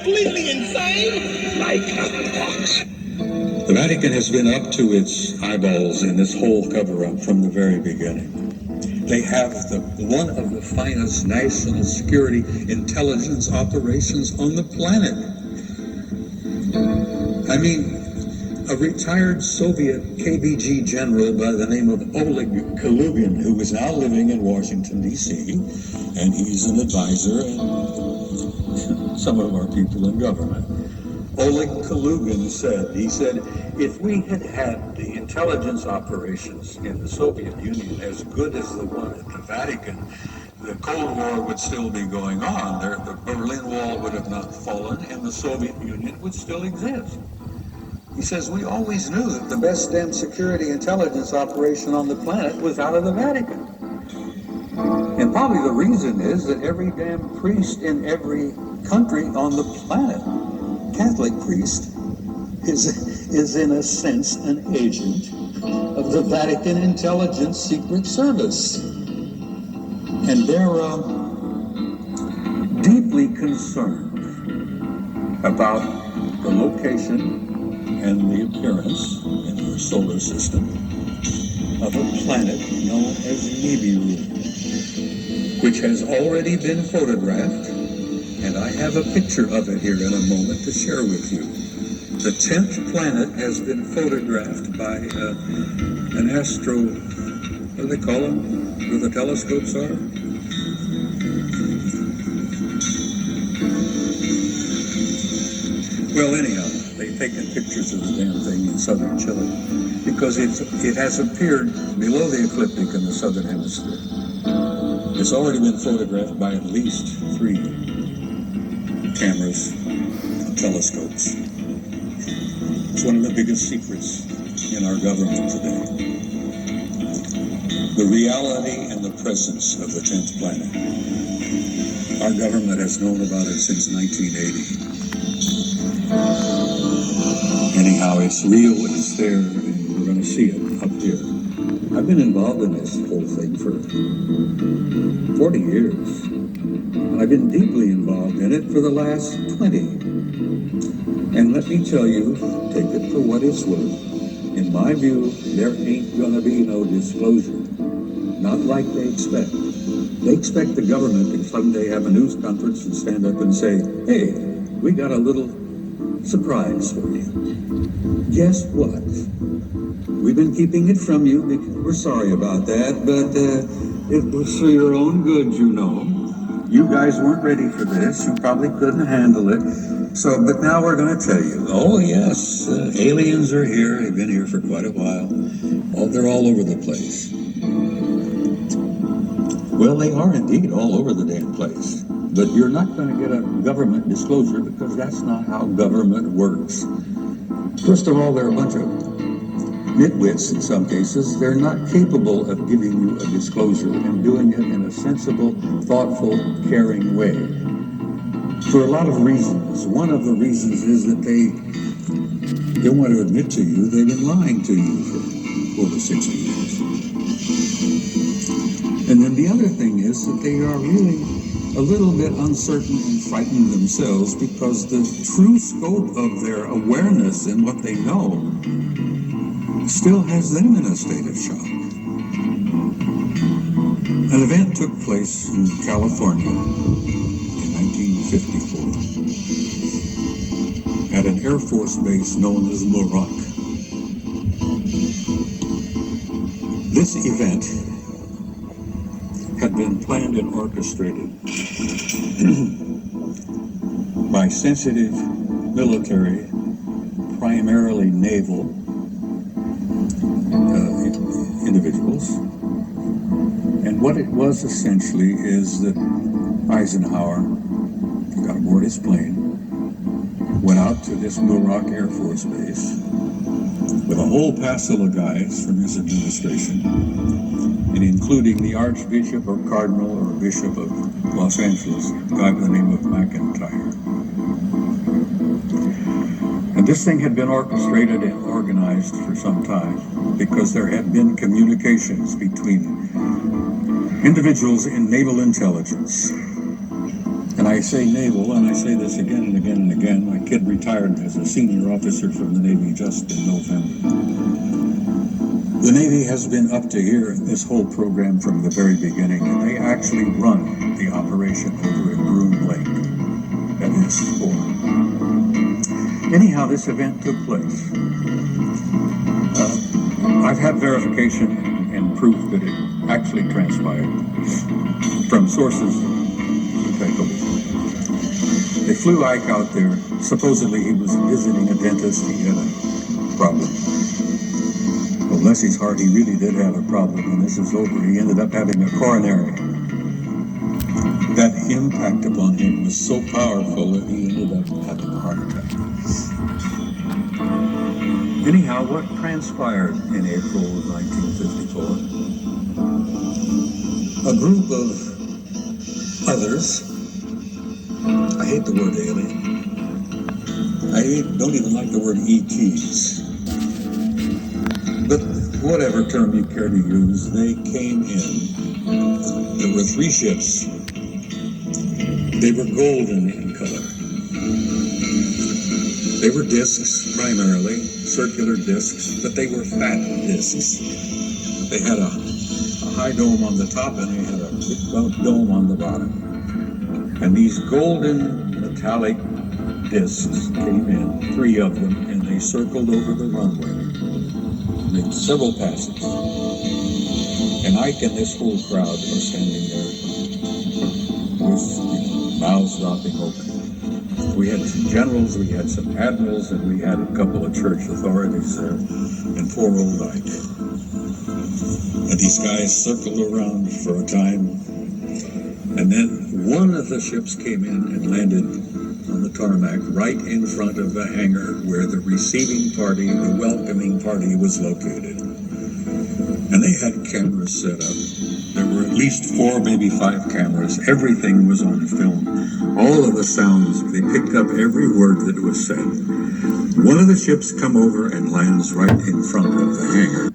completely insane? Like a fox. The Vatican has been up to its eyeballs in this whole cover-up from the very beginning. They have one of the finest national security intelligence operations on the planet. I mean, a retired Soviet KGB general by the name of Oleg Kalugin, who is now living in Washington, D.C., and he's an advisor and some of our people in government. Oleg Kalugin said, if we had had the intelligence operations in the Soviet Union as good as the one at the Vatican, the Cold War would still be going on. The Berlin Wall would have not fallen, and the Soviet Union would still exist. He says, we always knew that the best damn security intelligence operation on the planet was out of the Vatican. And probably the reason is that every damn priest in every country on the planet, Catholic priest, is in a sense an agent of the Vatican Intelligence Secret Service. And they're deeply concerned about the location and the appearance in our solar system of a planet known as Nibiru, which has already been photographed, and I have a picture of it here in a moment to share with you. The 10th planet has been photographed by an astro, what do they call them, where the telescopes are? Well, anyhow, they've taken pictures of the damn thing in southern Chile because it has appeared below the ecliptic in the southern hemisphere. It's already been photographed by at least 3 cameras, telescopes. It's one of the biggest secrets in our government today. The reality and the presence of the 10th planet. Our government has known about it since 1980. Anyhow, it's real, it's there, and we're going to see it up here. I've been involved in this whole thing for 40 years. I've been deeply involved in it for the last 20. And let me tell you, take it for what it's worth. In my view, there ain't going to be no disclosure. Not like they expect. They expect the government to someday have a news conference and stand up and say, hey, we got a little surprise for you. Guess what? We've been keeping it from you because we're sorry about that, but it was for your own good, you know. You guys weren't ready for this. You probably couldn't handle it. So, but now we're going to tell you, oh yes, aliens are here. They've been here for quite a while. Oh, they're all over the place. Well, they are indeed all over the damn place. But you're not going to get a government disclosure because that's not how government works. First of all, they're a bunch of nitwits in some cases. They're not capable of giving you a disclosure and doing it in a sensible, thoughtful, caring way. For a lot of reasons. One of the reasons is that they don't want to admit to you they've been lying to you for over 60 years. And then the other thing is that they are really a little bit uncertain and frightened themselves because the true scope of their awareness and what they know still has them in a state of shock. An event took place in California in 1954 at an Air Force base known as Muroc. This event had been planned and orchestrated by sensitive military, primarily naval individuals. And what it was essentially is that Eisenhower got aboard his plane, went out to this Muroc Air Force Base with a whole passel of guys from his administration, and including the Archbishop or Cardinal or Bishop of Los Angeles, a guy by the name of McIntyre. And this thing had been orchestrated and organized for some time because there had been communications between individuals in naval intelligence. And I say naval, and I say this again and again and again. My kid retired as a senior officer from the Navy just in November. The Navy has been up to here in this whole program from the very beginning, and they actually run the operation over at Groom Lake. That is for. Anyhow, this event took place. I've had verification and proof that it actually transpired from sources They flew Ike out there. Supposedly he was visiting a dentist. He had a problem. Well, bless his heart, he really did have a problem. When this was over, he ended up having a coronary. That impact upon him was so powerful that he ended up having a heart attack. Anyhow, what transpired in April of 1954? A group of others, I hate the word alien, I don't even like the word ETs, but whatever term you care to use, they came in. There were 3 ships. They were golden in color. They were discs, primarily, circular discs, but they were fat discs. They had a high dome on the top and they had a big dome on the bottom. And these golden metallic discs came in, 3 of them, and they circled over the runway, made several passes. And Ike and this whole crowd were standing there with mouths dropping open. We had some generals, we had some admirals, and we had a couple of church authorities there, and poor old Ike. And these guys circled around for a time, and then one of the ships came in and landed on the tarmac right in front of the hangar where the receiving party, the welcoming party, was located. And they had cameras set up. There were at least 4, maybe 5 cameras. Everything was on film. All of the sounds, they picked up every word that was said. One of the ships come over and lands right in front of the hangar.